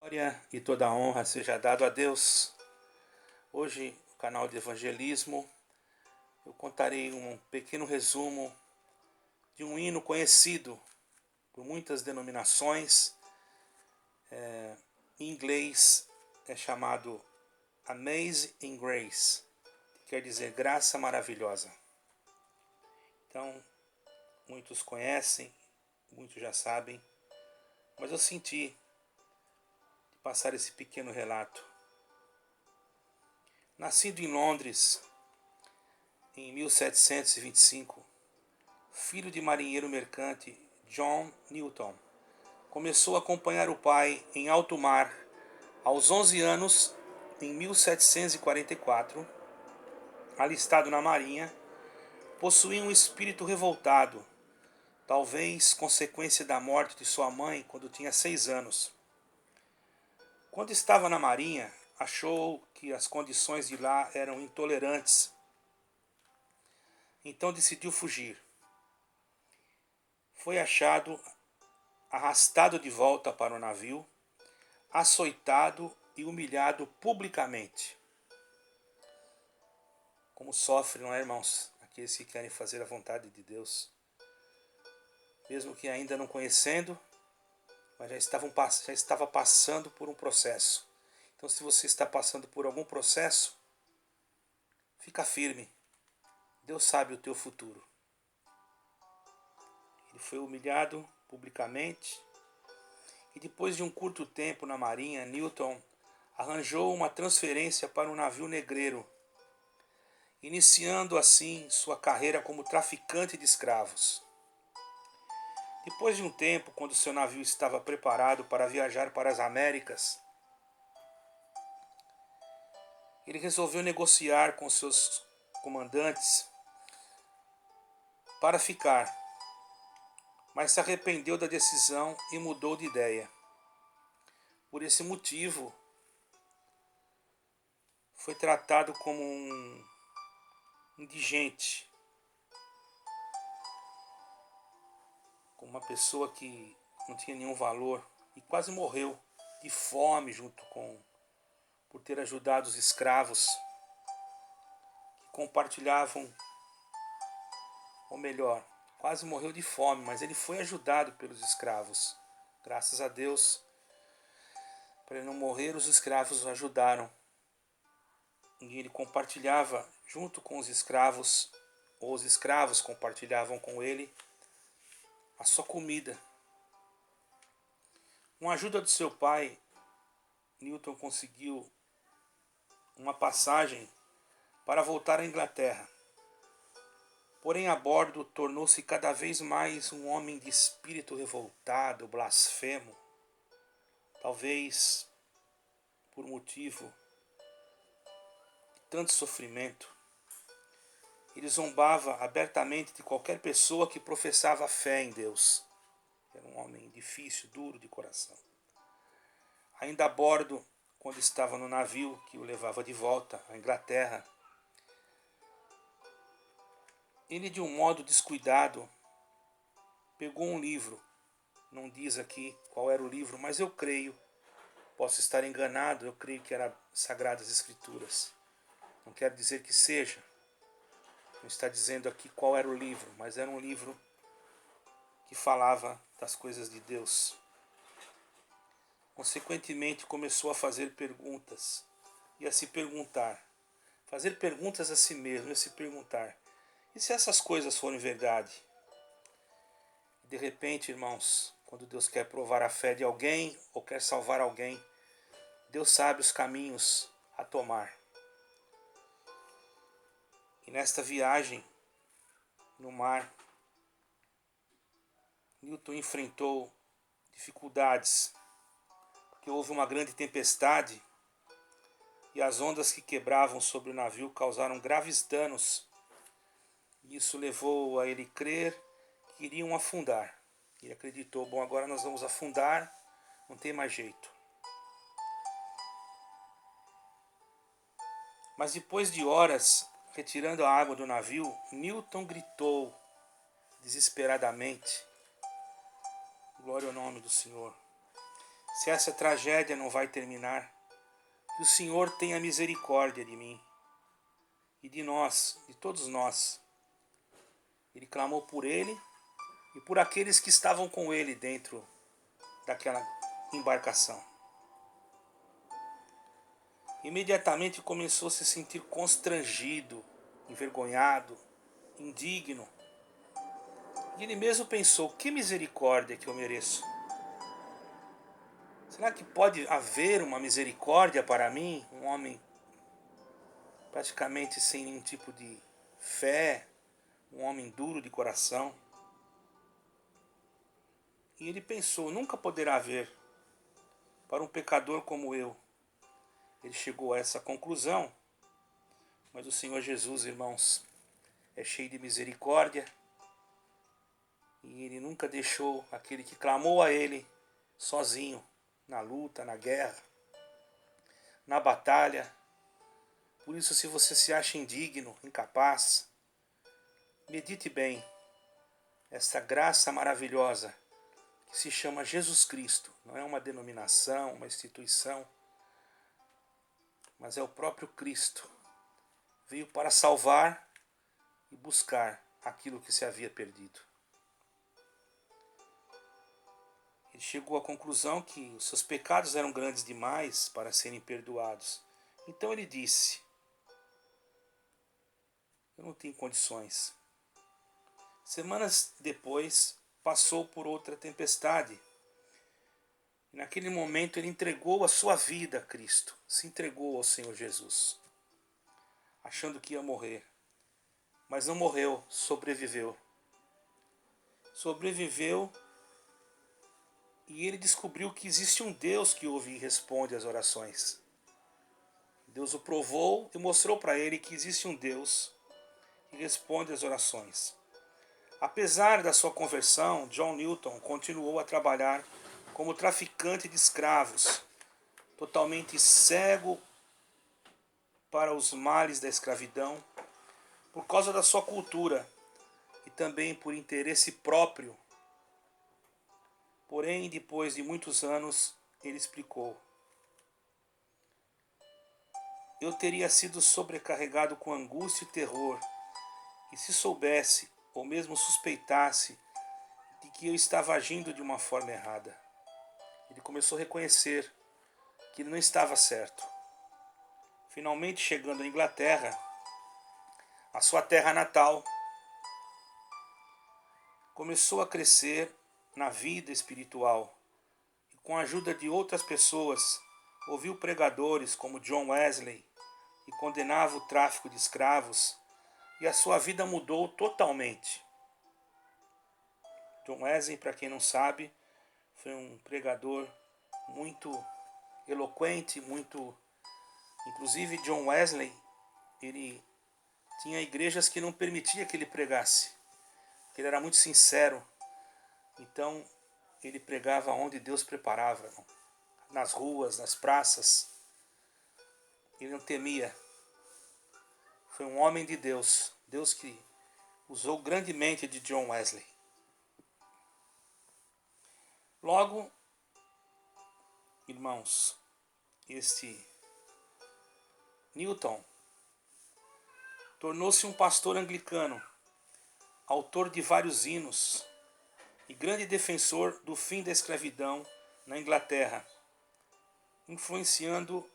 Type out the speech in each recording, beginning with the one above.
Glória e toda a honra seja dado a Deus. Hoje, no canal de evangelismo, eu contarei um pequeno resumo de um hino conhecido por muitas denominações. Em inglês é chamado Amazing Grace, que quer dizer graça maravilhosa. Então, muitos conhecem, muitos já sabem, mas eu senti de passar esse pequeno relato. Nascido em Londres em 1725, filho de marinheiro mercante John Newton, começou a acompanhar o pai em alto mar aos 11 anos. Em 1744, alistado na marinha, possuía um espírito revoltado, talvez consequência da morte de sua mãe quando tinha 6 anos. Quando estava na marinha, achou que as condições de lá eram intolerantes, então decidiu fugir. Foi achado, arrastado de volta para o navio, açoitado e humilhado publicamente. Como sofre, não é, irmãos, aqueles que querem fazer a vontade de Deus, mesmo que ainda não conhecendo, mas já estava passando por um processo. Então, se você está passando por algum processo, fica firme. Deus sabe o teu futuro. Ele foi humilhado publicamente e depois de um curto tempo na marinha, Newton arranjou uma transferência para um navio negreiro, iniciando assim sua carreira como traficante de escravos. Depois de um tempo, quando seu navio estava preparado para viajar para as Américas, ele resolveu negociar com seus comandantes para ficar, mas se arrependeu da decisão e mudou de ideia. Por esse motivo, foi tratado como um indigente, como uma pessoa que não tinha nenhum valor, e quase morreu de fome por ter ajudado os escravos que compartilhavam, ou melhor, quase morreu de fome, mas ele foi ajudado pelos escravos. Graças a Deus, para ele não morrer, os escravos o ajudaram. E ele compartilhava junto com os escravos, ou os escravos compartilhavam com ele a sua comida. Com a ajuda do seu pai, Newton conseguiu uma passagem para voltar à Inglaterra. Porém, a bordo, tornou-se cada vez mais um homem de espírito revoltado, blasfemo, talvez por motivo de tanto sofrimento. Ele zombava abertamente de qualquer pessoa que professava fé em Deus. Era um homem difícil, duro de coração. Ainda a bordo, quando estava no navio que o levava de volta à Inglaterra, ele, de um modo descuidado, pegou um livro. Não diz aqui qual era o livro, mas eu creio, posso estar enganado, eu creio que era Sagradas Escrituras. Não quero dizer que seja, não está dizendo aqui qual era o livro, mas era um livro que falava das coisas de Deus. Consequentemente, começou a fazer perguntas e a se perguntar. Fazer perguntas a si mesmo e a se perguntar: e se essas coisas forem verdade? De repente, irmãos, quando Deus quer provar a fé de alguém ou quer salvar alguém, Deus sabe os caminhos a tomar. E nesta viagem no mar, Newton enfrentou dificuldades, porque houve uma grande tempestade e as ondas que quebravam sobre o navio causaram graves danos. Isso levou a ele crer que iriam afundar. Ele acreditou: bom, agora nós vamos afundar, não tem mais jeito. Mas depois de horas, retirando a água do navio, Newton gritou desesperadamente: glória ao nome do Senhor. se essa tragédia não vai terminar, que o Senhor tenha misericórdia de mim e de nós, de todos nós. Ele clamou por ele e por aqueles que estavam com ele dentro daquela embarcação. Imediatamente começou a se sentir constrangido, envergonhado, indigno. E ele mesmo pensou: que misericórdia que eu mereço? Será que pode haver uma misericórdia para mim? Um homem praticamente sem nenhum tipo de fé, um homem duro de coração. E ele pensou: nunca poderá haver para um pecador como eu. Ele chegou a essa conclusão, mas o Senhor Jesus, irmãos, é cheio de misericórdia e ele nunca deixou aquele que clamou a ele sozinho, na luta, na guerra, na batalha. Por isso, se você se acha indigno, incapaz, medite bem essa graça maravilhosa que se chama Jesus Cristo. Não é uma denominação, uma instituição, mas é o próprio Cristo. Veio para salvar e buscar aquilo que se havia perdido. Ele chegou à conclusão que os seus pecados eram grandes demais para serem perdoados. Então ele disse: eu não tenho condições. Semanas depois, passou por outra tempestade. E naquele momento ele entregou a sua vida a Cristo. Se entregou ao Senhor Jesus, achando que ia morrer. Mas não morreu, sobreviveu. Sobreviveu e ele descobriu que existe um Deus que ouve e responde às orações. Deus o provou e mostrou para ele que existe um Deus que responde às orações. Apesar da sua conversão, John Newton continuou a trabalhar como traficante de escravos, totalmente cego para os males da escravidão, por causa da sua cultura e também por interesse próprio. Porém, depois de muitos anos, ele explicou: eu teria sido sobrecarregado com angústia e terror, e se soubesse, ou mesmo suspeitasse, de que eu estava agindo de uma forma errada. Ele começou a reconhecer que ele não estava certo. Finalmente, chegando à Inglaterra, a sua terra natal, começou a crescer na vida espiritual e, com a ajuda de outras pessoas, ouviu pregadores como John Wesley, que condenava o tráfico de escravos, e a sua vida mudou totalmente. John Wesley, para quem não sabe, foi um pregador muito eloquente, inclusive John Wesley, ele tinha igrejas que não permitia que ele pregasse, porque ele era muito sincero. Então ele pregava onde Deus preparava, nas ruas, nas praças. Ele não temia. Foi um homem de Deus, Deus que usou grandemente de John Wesley. Logo, irmãos, este Newton tornou-se um pastor anglicano, autor de vários hinos e grande defensor do fim da escravidão na Inglaterra, influenciando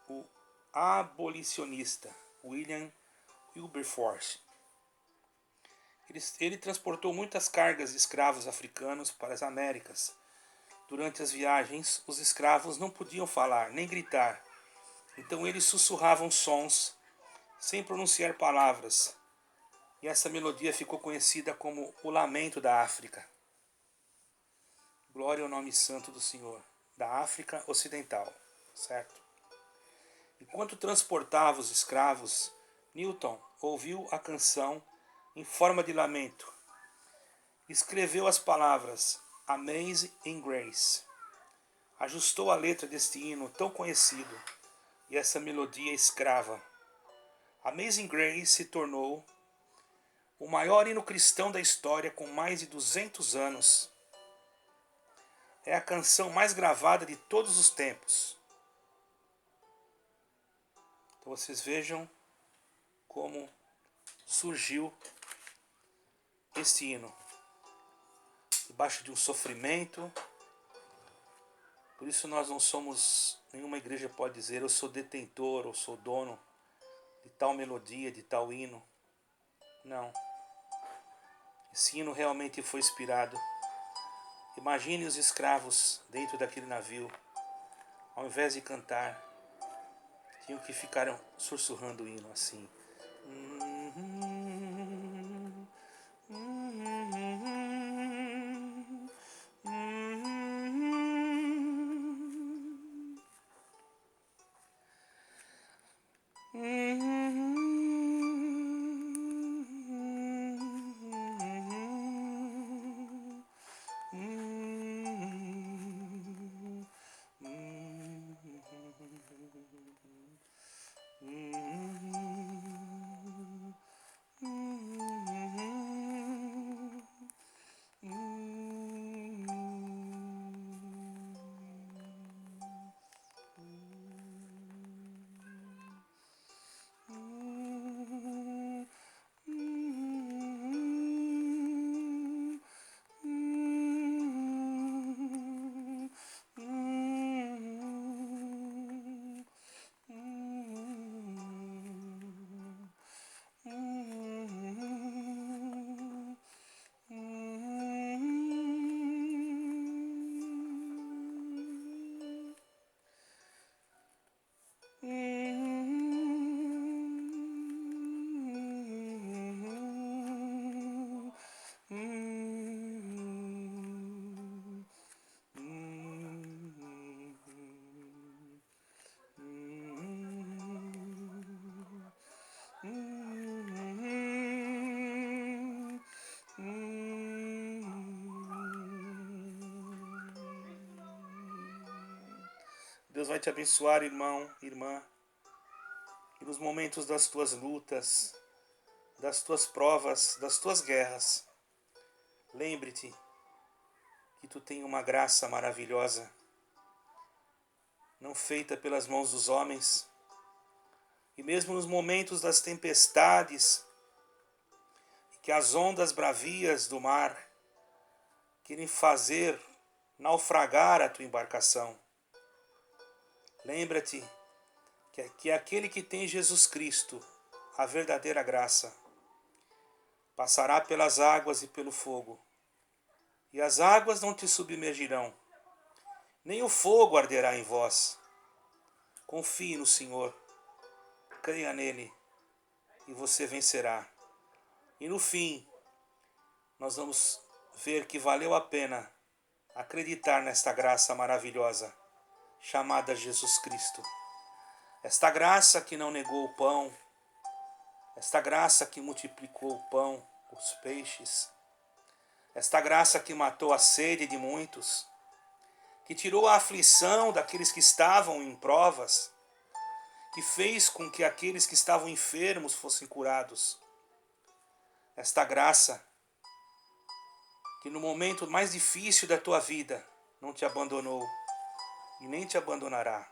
o abolicionista William Wilberforce. Ele transportou muitas cargas de escravos africanos para as Américas. Durante as viagens, os escravos não podiam falar nem gritar, então eles sussurravam sons sem pronunciar palavras, e essa melodia ficou conhecida como o Lamento da África. Glória ao nome santo do Senhor, da África Ocidental, certo? Enquanto transportava os escravos, Newton ouviu a canção em forma de lamento. Escreveu as palavras Amazing Grace. Ajustou a letra deste hino tão conhecido e essa melodia escrava. Amazing Grace se tornou o maior hino cristão da história, com mais de 200 anos. é a canção mais gravada de todos os tempos. Então vocês vejam como surgiu este hino. Debaixo de um sofrimento. Por isso nós não somos, nenhuma igreja pode dizer eu sou detentor ou sou dono de tal melodia, de tal hino. Não. Esse hino realmente foi inspirado. Imagine os escravos dentro daquele navio, ao invés de cantar, tinham que ficar sussurrando o hino assim. Deus vai te abençoar, irmão, irmã. E nos momentos das tuas lutas, das tuas provas, das tuas guerras, lembre-te que tu tem uma graça maravilhosa, não feita pelas mãos dos homens. E mesmo nos momentos das tempestades, que as ondas bravias do mar querem fazer naufragar a tua embarcação, lembra-te que aquele que tem Jesus Cristo, a verdadeira graça, passará pelas águas e pelo fogo, e as águas não te submergirão, nem o fogo arderá em vós. Confie no Senhor, creia nele, e você vencerá. E no fim, nós vamos ver que valeu a pena acreditar nesta graça maravilhosa, chamada Jesus Cristo. Esta graça que não negou o pão, esta graça que multiplicou o pão, os peixes, esta graça que matou a sede de muitos, que tirou a aflição daqueles que estavam em provas, que fez com que aqueles que estavam enfermos fossem curados. Esta graça que no momento mais difícil da tua vida não te abandonou e nem te abandonará.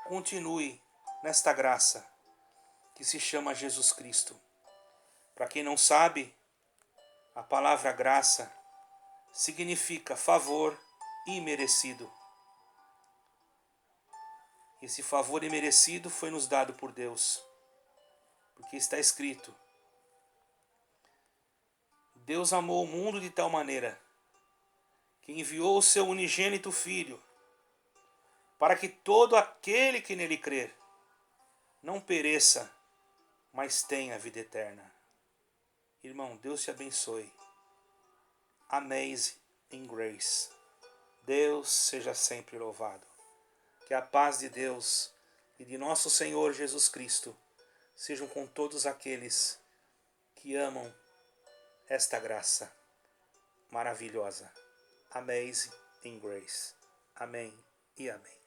Continue nesta graça que se chama Jesus Cristo. Para quem não sabe, a palavra graça significa favor imerecido. Esse favor imerecido foi nos dado por Deus, porque está escrito: Deus amou o mundo de tal maneira que enviou o seu unigênito Filho, para que todo aquele que nele crer não pereça, mas tenha vida eterna. Irmão, Deus te abençoe. Amazing Grace. Deus seja sempre louvado. Que a paz de Deus e de nosso Senhor Jesus Cristo sejam com todos aqueles que amam esta graça maravilhosa. Amazing Grace. Amém e amém.